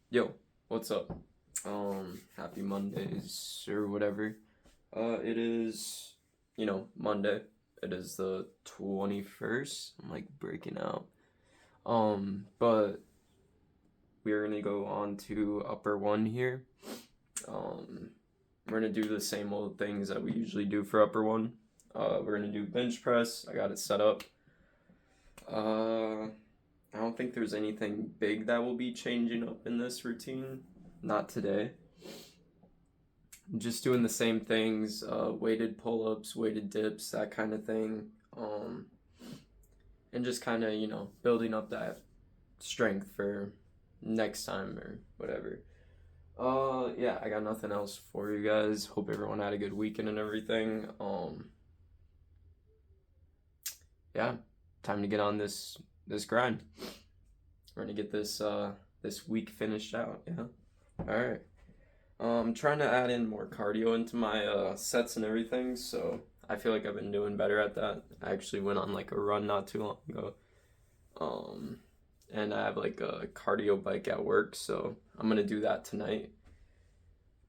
Yo, what's up? Happy Mondays or whatever. It is, Monday. It is the 21st. I'm like breaking out. But we're gonna go on to upper one here. Um, we're gonna do the same old things that we usually do for upper one. We're gonna do bench press. I got it set up. I don't think there's anything big that will be changing up in this routine. Not today. Just doing the same things, weighted pull-ups, weighted dips, that kind of thing. And just kind of, building up that strength for next time or whatever. Yeah, I got nothing else for you guys. Hope everyone had a good weekend and everything. Yeah, time to get on this grind. We're gonna get this week finished out. Yeah. All right. I'm trying to add in more cardio into my sets and everything, so I feel like I've been doing better at that. I actually went on like a run not too long ago. Um, and I have like a cardio bike at work, so I'm gonna do that tonight.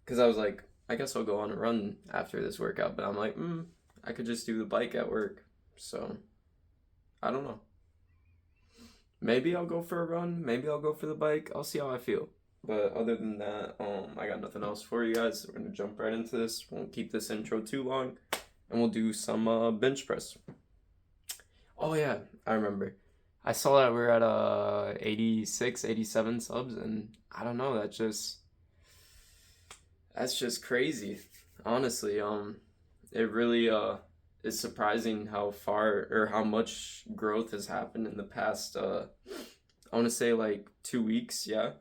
Cause I was like, I guess I'll go on a run after this workout, but I'm like, I could just do the bike at work. So I don't know. Maybe I'll go for a run. Maybe I'll go for the bike. I'll see how I feel. But other than that, I got nothing else for you guys. We're gonna jump right into this. Won't keep this intro too long, and we'll do some bench press. Oh yeah, I remember. I saw that we're at 86, 87 subs, and I don't know. That's just crazy. Honestly, it really is surprising how far or how much growth has happened in the past. I want to say like 2 weeks. Yeah,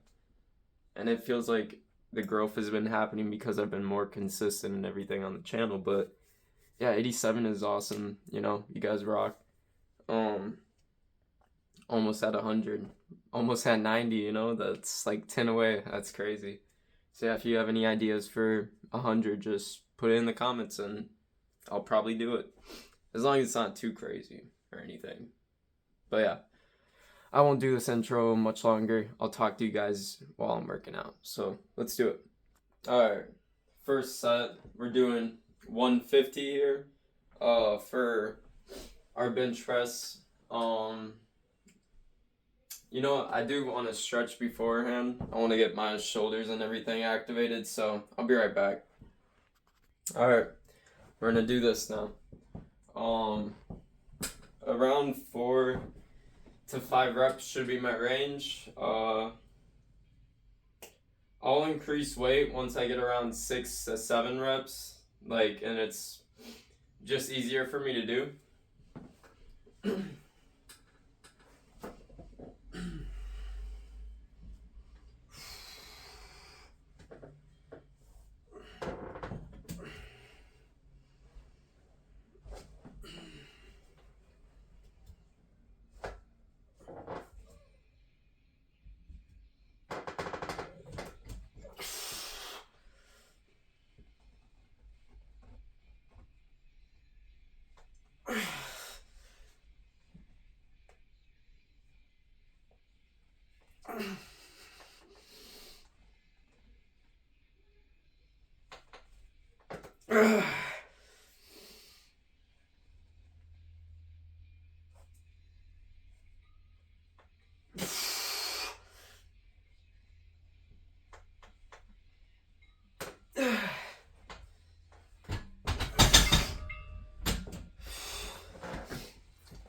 and it feels like the growth has been happening because I've been more consistent and everything on the channel. But yeah, 87 is awesome. You guys rock. Um, almost at 100, almost at 90. That's like 10 away. That's crazy. So yeah, if you have any ideas for 100, just put it in the comments and I'll probably do it. As long as it's not too crazy or anything. But yeah, I won't do this intro much longer. I'll talk to you guys while I'm working out. So let's do it. Alright, first set, we're doing 150 here for our bench press. I do want to stretch beforehand. I want to get my shoulders and everything activated, so I'll be right back. Alright, we're gonna do this now. Um, Around 4 to 5 reps should be my range. I'll increase weight once I get around 6 to 7 reps, and it's just easier for me to do.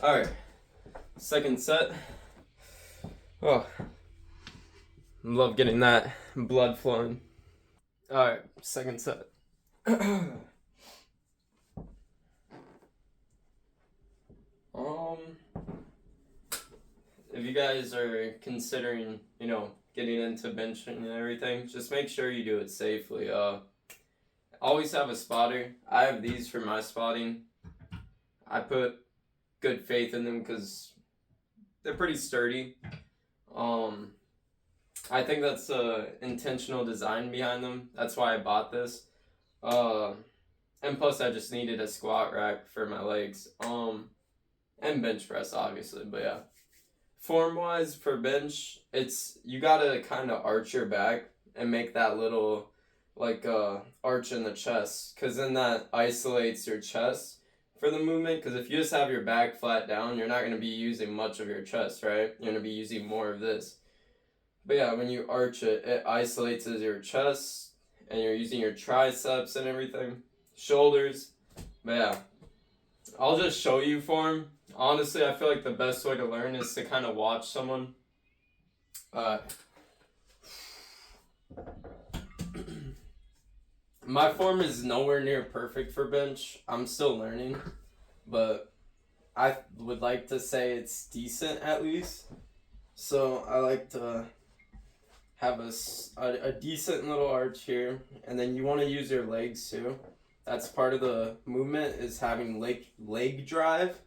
Alright, second set. Oh, love getting that blood flowing. Alright, second set. Um, if you guys are considering, getting into benching and everything, just make sure you do it safely. Always have a spotter. I have these for my spotting. I put good faith in them because they're pretty sturdy. I think that's the intentional design behind them. That's why I bought this. And plus I just needed a squat rack for my legs. And bench press obviously, but yeah. form wise for bench, it's you gotta kind of arch your back and make that little like arch in the chest, because then that isolates your chest for the movement. Because if you just have your back flat down, you're not going to be using much of your chest, right? You're going to be using more of this. But yeah, when you arch it, it isolates your chest, and you're using your triceps and everything, shoulders. But yeah, I'll just show you form. Honestly, I feel like the best way to learn is to kind of watch someone. My form is nowhere near perfect for bench. I'm still learning, but I would like to say it's decent at least. So I like to have a decent little arch here, and then you want to use your legs too. That's part of the movement, is having leg drive.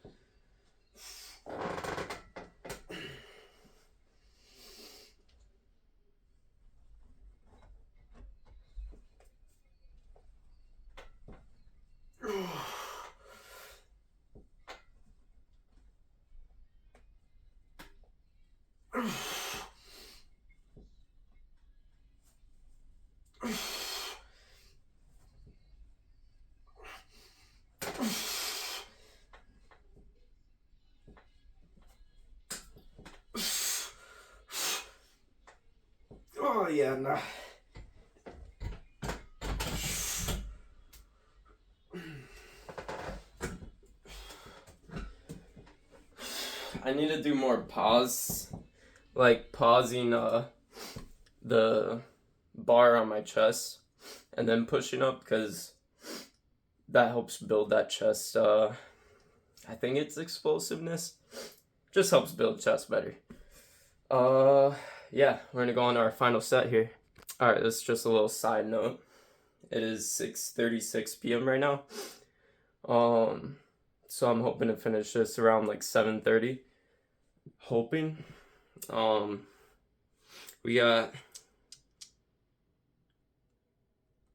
Oh yeah, nah. I need to do more pause, like pausing the bar on my chest and then pushing up, because that helps build that chest. I think it's explosiveness. Just helps build chest better. Yeah, we're gonna go on to our final set here. All right, this is just a little side note. It is 6:36 p.m. right now. So I'm hoping to finish this around like 7:30. Hoping. We got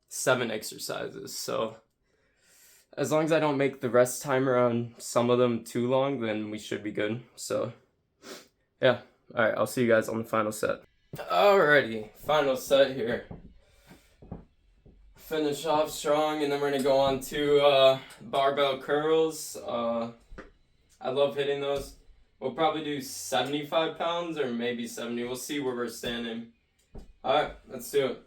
7 exercises, so as long as I don't make the rest timer on some of them too long, then we should be good. So yeah, all right, I'll see you guys on the final set. Alrighty, final set here. Finish off strong, and then we're gonna go on to barbell curls. I love hitting those. We'll probably do 75 pounds or maybe 70. We'll see where we're standing. Alright, let's do it.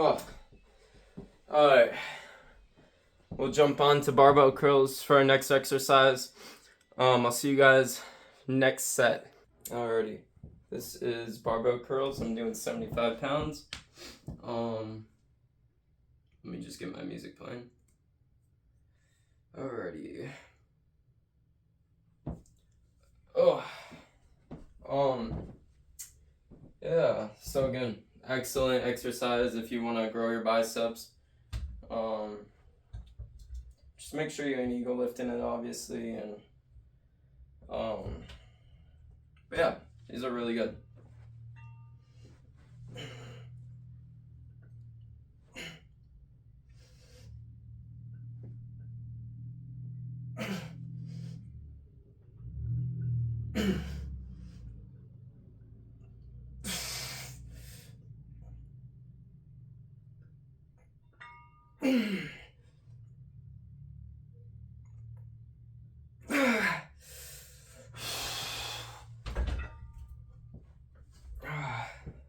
Oh, alright. We'll jump on to barbell curls for our next exercise. I'll see you guys next set. Alrighty. This is barbell curls. I'm doing 75 pounds. Let me just get my music playing. Alrighty. Oh. Yeah, so good. Excellent exercise if you want to grow your biceps. Just make sure you're an ego lifting it, obviously, and but yeah, these are really good.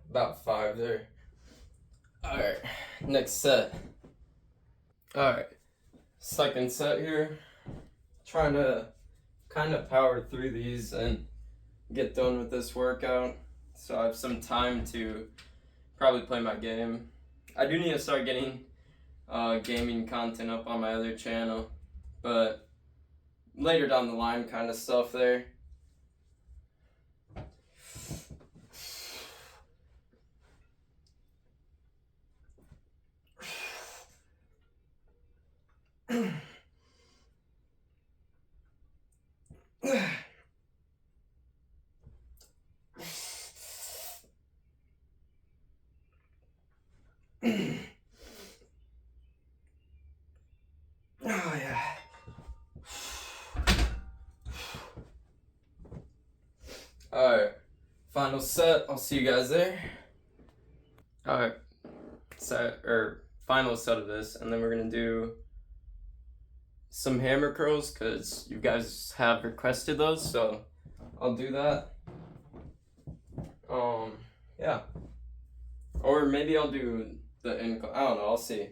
About 5 there. Alright, next set. Alright, second set here. Trying to kind of power through these and get done with this workout. So I have some time to probably play my game. I do need to start getting gaming content up on my other channel, but later down the line kind of stuff there. Oh yeah. Alright, final set. I'll see you guys there. Alright, final set of this, and then we're gonna do some hammer curls because you guys have requested those, so I'll do that. Yeah. Or maybe I'll do the incline. I don't know, I'll see.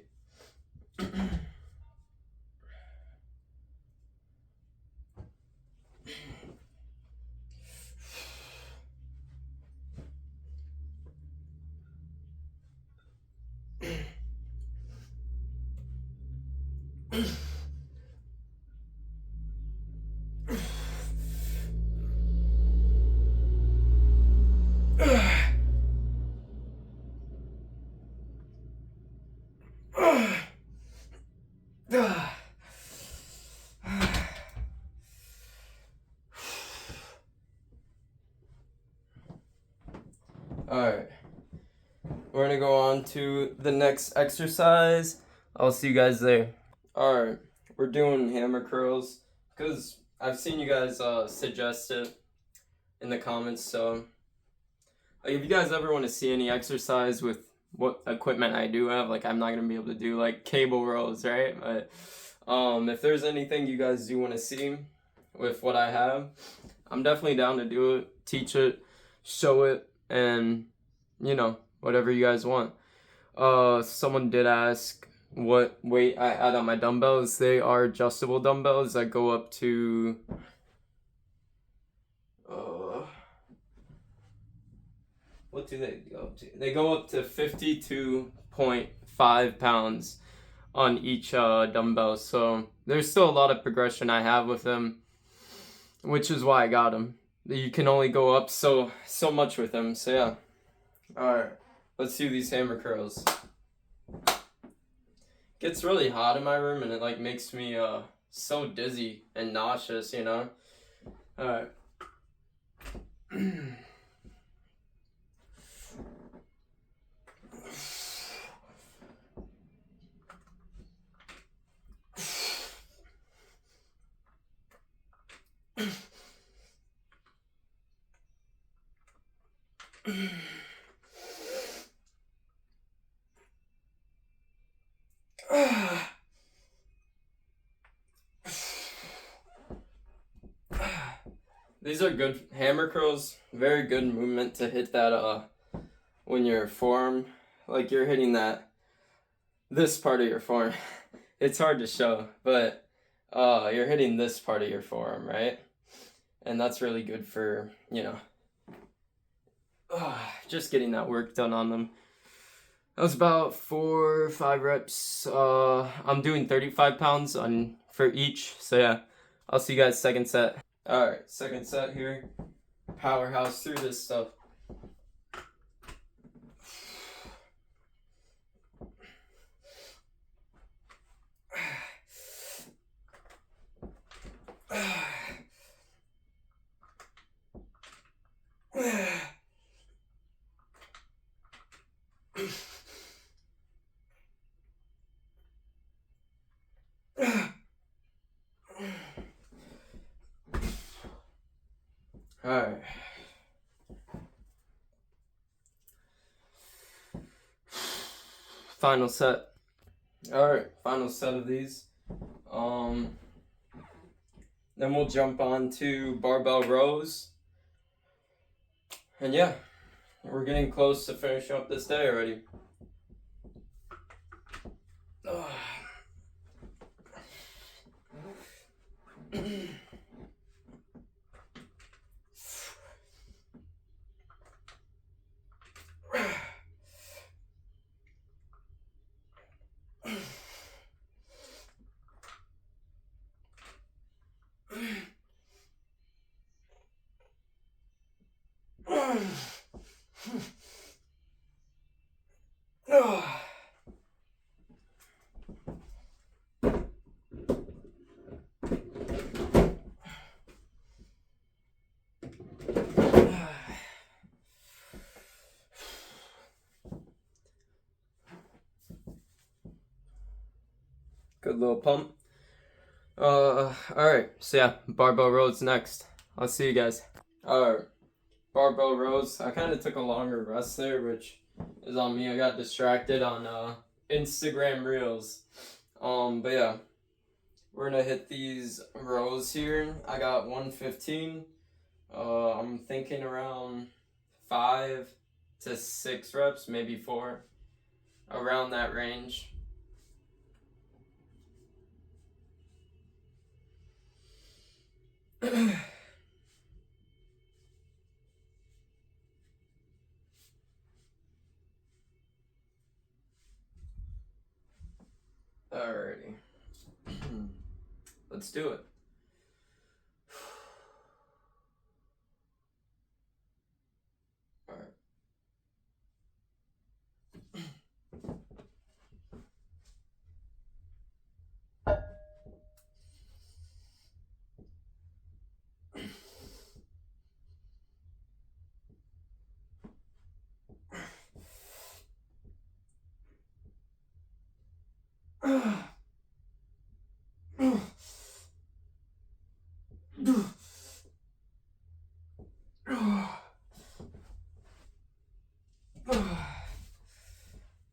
Alright, we're gonna go on to the next exercise. I'll see you guys there. Alright, we're doing hammer curls because I've seen you guys suggest it in the comments. So if you guys ever want to see any exercise with what equipment I do have, like I'm not gonna be able to do like cable rows, right? But if there's anything you guys do want to see with what I have, I'm definitely down to do it, teach it, show it, and you know, whatever you guys want. Someone did ask what weight I add on my dumbbells. They are adjustable dumbbells that go up to what do they go up to? They go up to 52.5 pounds on each dumbbell. So there's still a lot of progression I have with them, which is why I got them. You can only go up so much with them. So yeah. Alright, let's do these hammer curls. Gets really hot in my room and it like makes me so dizzy and nauseous, you know? Alright. These are good hammer curls. Very good movement to hit that when your forearm, like you're hitting this part of your forearm. It's hard to show, but you're hitting this part of your forearm, right? And that's really good for, you know, just getting that work done on them. That was about 4 or 5 reps. I'm doing 35 pounds for each. So yeah, I'll see you guys second set. Alright, second set here. Powerhouse through this stuff. Alright. Final set. Alright, final set of these. Then we'll jump on to barbell rows. And yeah, We're getting close to finishing up this day already. Good little pump. Alright, so yeah, barbell rows next. I'll see you guys. Alright, barbell rows. I kind of took a longer rest there, which is on me. I got distracted on Instagram Reels. But yeah, we're gonna hit these rows here. I got 115. I'm thinking around 5 to 6 reps, maybe 4, around that range. Alrighty. Let's do it.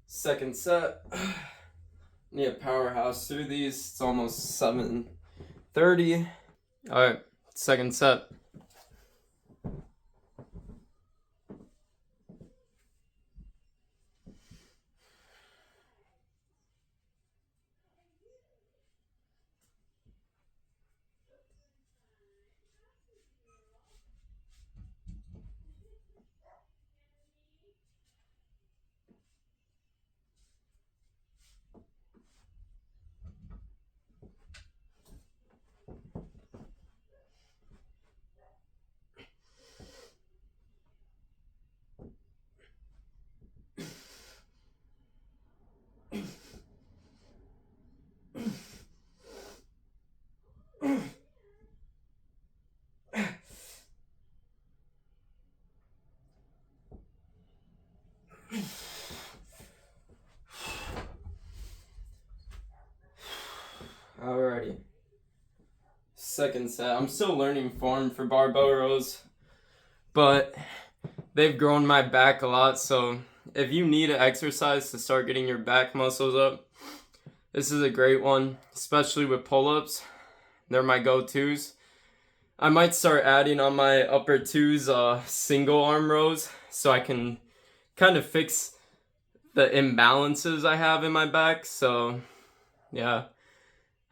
Second set. Need a powerhouse through these. It's almost 7:30. Alright, second set. Alrighty. Second set. I'm still learning form for barbell rows, but they've grown my back a lot, so if you need an exercise to start getting your back muscles up, this is a great one, especially with pull-ups. They're my go-tos. I might start adding on my upper twos single arm rows so I can kind of fix the imbalances I have in my back. So yeah,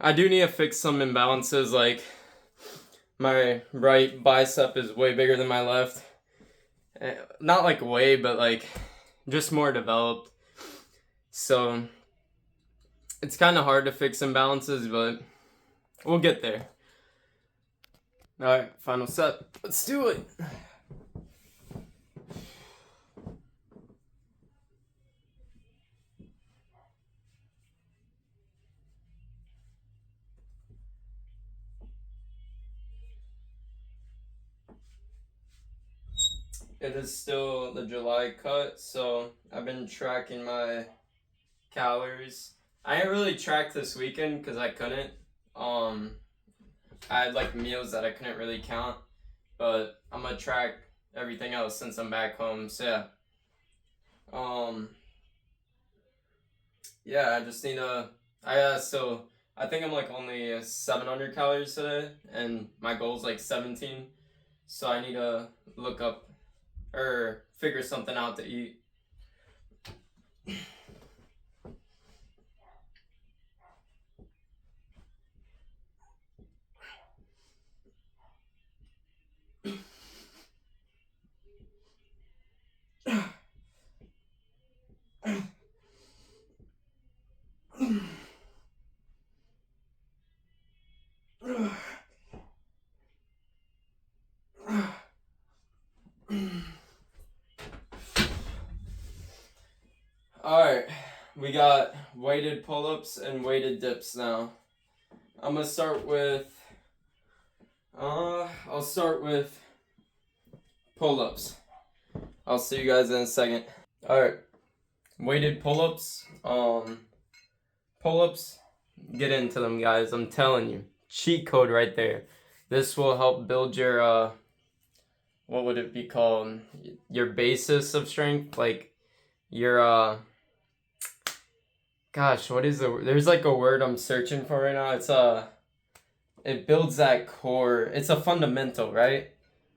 I do need to fix some imbalances, like my right bicep is way bigger than my left. Not like way, but like just more developed. So it's kind of hard to fix imbalances, but we'll get there. Alright, final set. Let's do it. It is still the July cut, so I've been tracking my calories. I didn't really track this weekend because I couldn't. I had like meals that I couldn't really count, but I'm gonna track everything else since I'm back home. So yeah, I just need to. I think I'm like only 700 calories today, and my goal is like 17. So I need to look up or figure something out to eat. Alright, we got weighted pull-ups and weighted dips now. I'm gonna start with, I'll start with pull-ups. I'll see you guys in a second. Alright, weighted pull-ups. Pull-ups, get into them, guys. I'm telling you. Cheat code right there. This will help build your, what would it be called? Your basis of strength. Like, your, gosh, what is there's like a word I'm searching for right now. It's, it builds that core. It's a fundamental, right?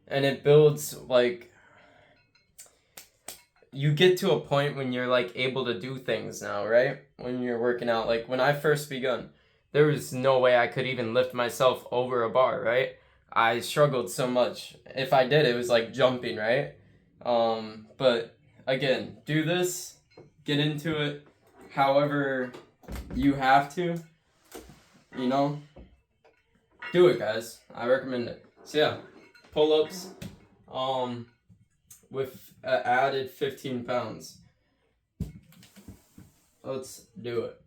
And it builds, like, you get to a point when you're like able to do things now, right? When you're working out. Like when I first begun, there was no way I could even lift myself over a bar, right? I struggled so much. If I did, it was like jumping, right? But again, do this, get into it however you have to, you know? Do it, guys. I recommend it. So yeah, pull-ups, with added 15 pounds. Let's do it.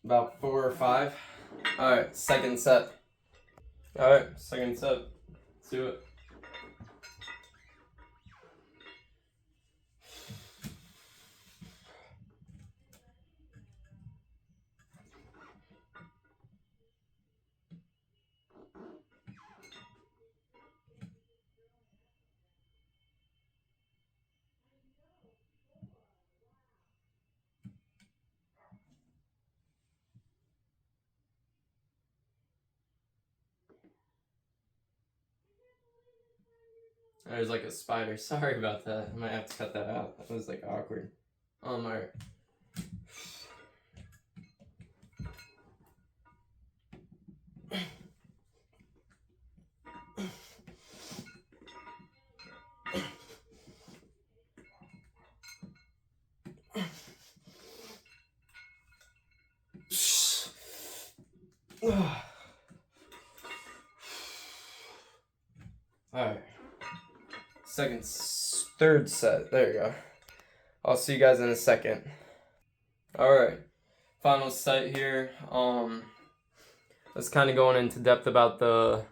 About 4 or 5. Alright, second set. Alright, second set. Let's do it. There's like a spider. Sorry about that. I might have to cut that out. That was like awkward. Alright. Alright. Third set. There you go. I'll see you guys in a second. Alright. Final set here. Let's kind of going into depth about the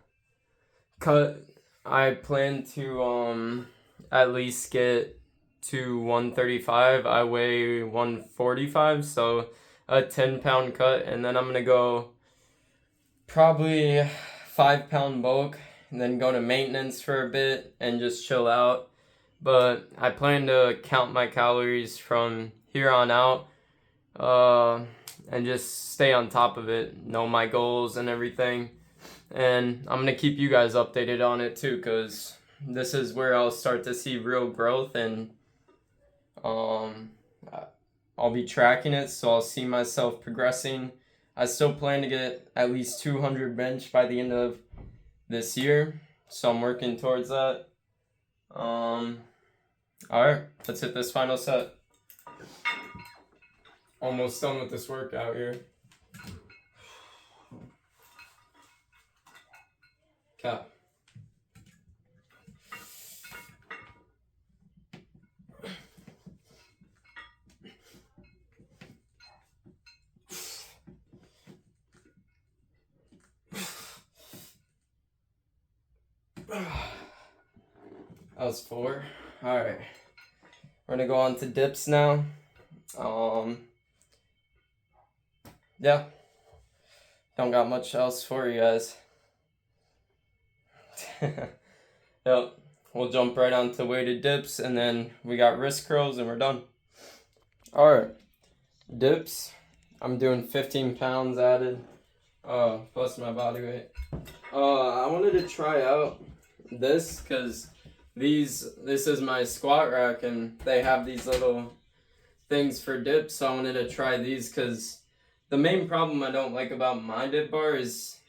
cut. I plan to at least get to 135. I weigh 145, so a 10-pound cut, and then I'm gonna go probably 5-pound bulk, and then go to maintenance for a bit and just chill out. But I plan to count my calories from here on out, and just stay on top of it, know my goals and everything. And I'm gonna keep you guys updated on it too, because this is where I'll start to see real growth, and I'll be tracking it, so I'll see myself progressing. I still plan to get at least 200 bench by the end of this year, so I'm working towards that. Alright, let's hit this final set. Almost done with this workout here. Cap. That was 4. Alright. We're gonna go on to dips now. Yeah. Don't got much else for you guys. Yep. We'll jump right onto weighted dips, and then we got wrist curls, and we're done. All right. Dips. I'm doing 15 pounds added, plus my body weight. I wanted to try out this because this is my squat rack, and they have these little things for dips. So I wanted to try these because the main problem I don't like about my dip bar is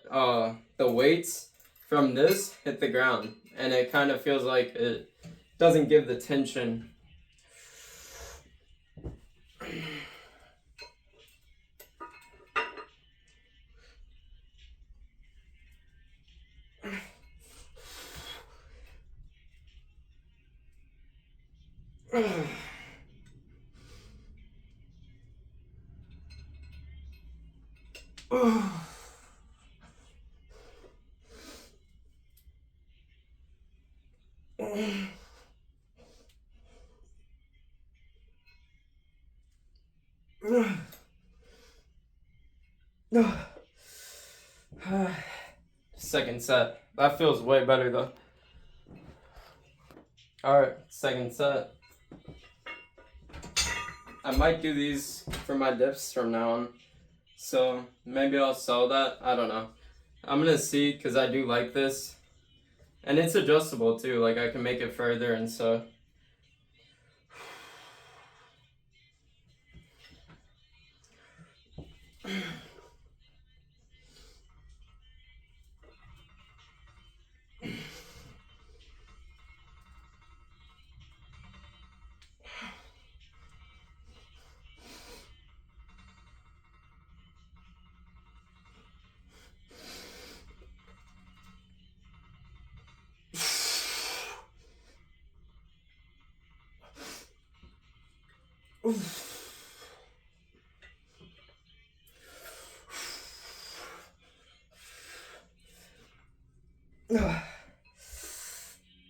the weights from this hit the ground, and it kind of feels like it doesn't give the tension. Second set. That feels way better though. Alright, second set. I might do these for my dips from now on. So maybe I'll sell that. I don't know. I'm gonna see because I do like this. And it's adjustable too. Like I can make it further and so.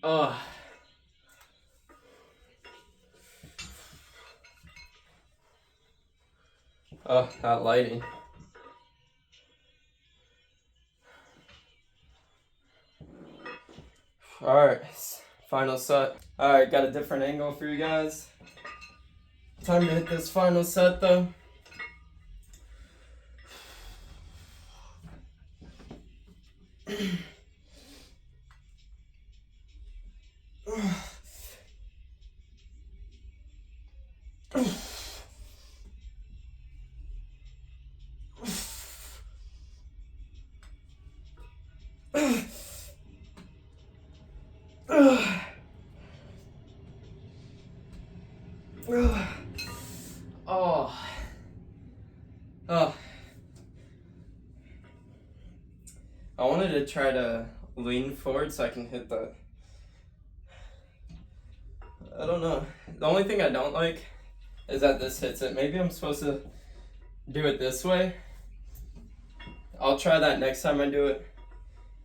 Oh. Oh, that lighting. Alright, final set. Alright, got a different angle for you guys. Time to hit this final set though. Oh. Oh. I wanted to try to lean forward so I can hit the... I don't know. The only thing I don't like is that this hits it. Maybe I'm supposed to do it this way. I'll try that next time I do it.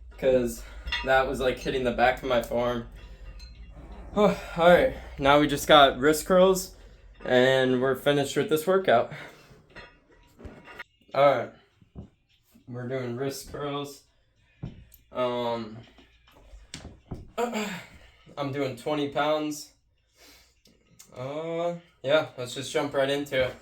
Because that was like hitting the back of my forearm. Oh, alright, now we just got wrist curls and we're finished with this workout. Alright, we're doing wrist curls. I'm doing 20 pounds. Yeah, let's just jump right into it.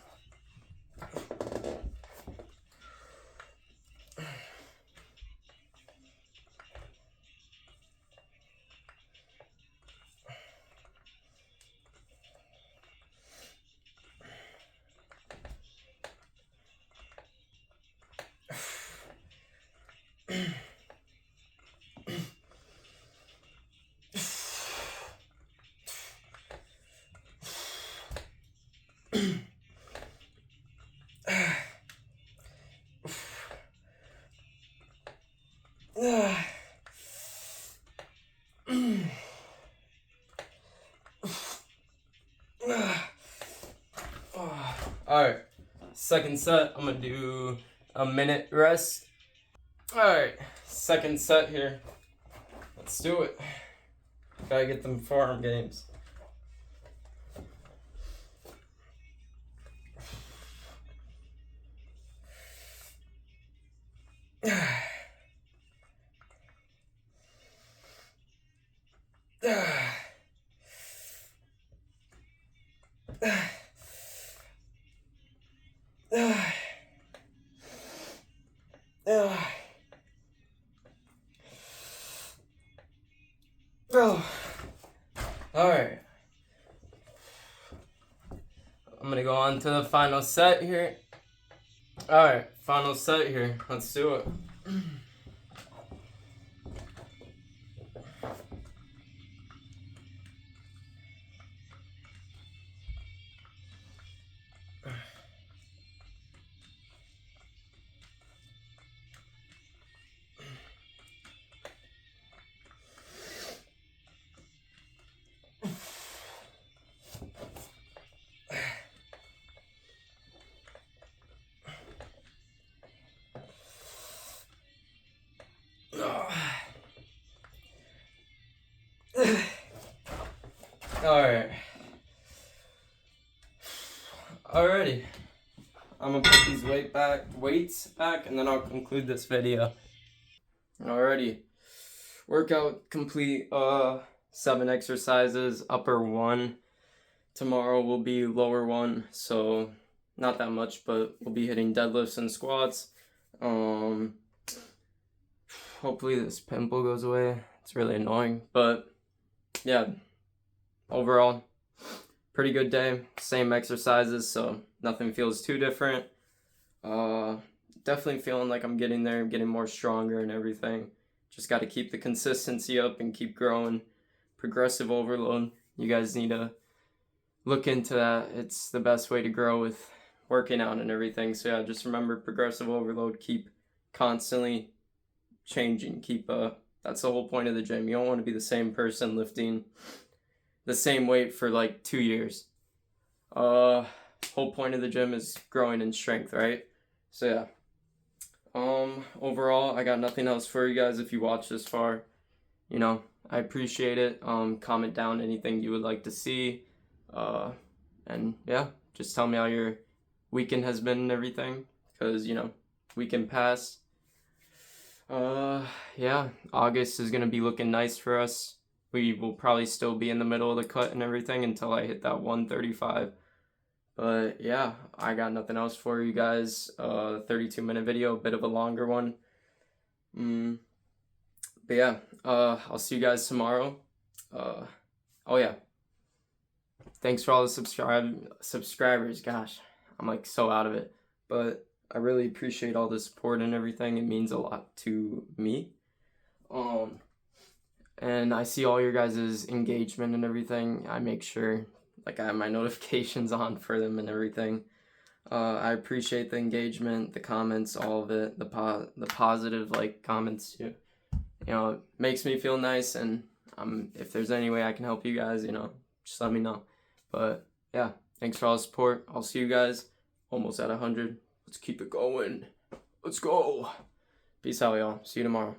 Alright, second set, I'm gonna do a minute rest. Alright, second set here. Let's do it. Gotta get them forearm games. Alright. I'm gonna go on to the final set here. Alright, final set here. Let's do it. Alright. Alrighty. I'm gonna put these weights back, and then I'll conclude this video. Alrighty. Workout complete. 7 exercises, upper 1. Tomorrow will be lower 1, so not that much, but we'll be hitting deadlifts and squats. Hopefully this pimple goes away. It's really annoying, but yeah, overall, pretty good day. Same exercises, so nothing feels too different. Definitely feeling like I'm getting there, getting more stronger and everything. Just got to keep the consistency up and keep growing. Progressive overload. You guys need to look into that. It's the best way to grow with working out and everything. So yeah, just remember progressive overload. Keep constantly changing. That's the whole point of the gym. You don't want to be the same person lifting the same weight for like 2 years. Whole point of the gym is growing in strength, right? So yeah. Overall, I got nothing else for you guys. If you watch this far, you know, I appreciate it. Comment down anything you would like to see. And yeah, just tell me how your weekend has been and everything, because, you know, weekend passed. Yeah, August is gonna be looking nice for us. We will probably still be in the middle of the cut and everything until I hit that 135. But yeah, I got nothing else for you guys. 32-minute video, a bit of a longer one. But yeah, I'll see you guys tomorrow. Oh yeah, thanks for all the subscribers. Gosh, I'm like so out of it, but I really appreciate all the support and everything. It means a lot to me. And I see all your guys' engagement and everything. I make sure like I have my notifications on for them and everything. I appreciate the engagement, the comments, all of it, the positive like comments too. You know, it makes me feel nice, and if there's any way I can help you guys, you know, just let me know. But yeah, thanks for all the support. I'll see you guys almost at 100. Let's keep it going. Let's go. Peace out, y'all. See you tomorrow.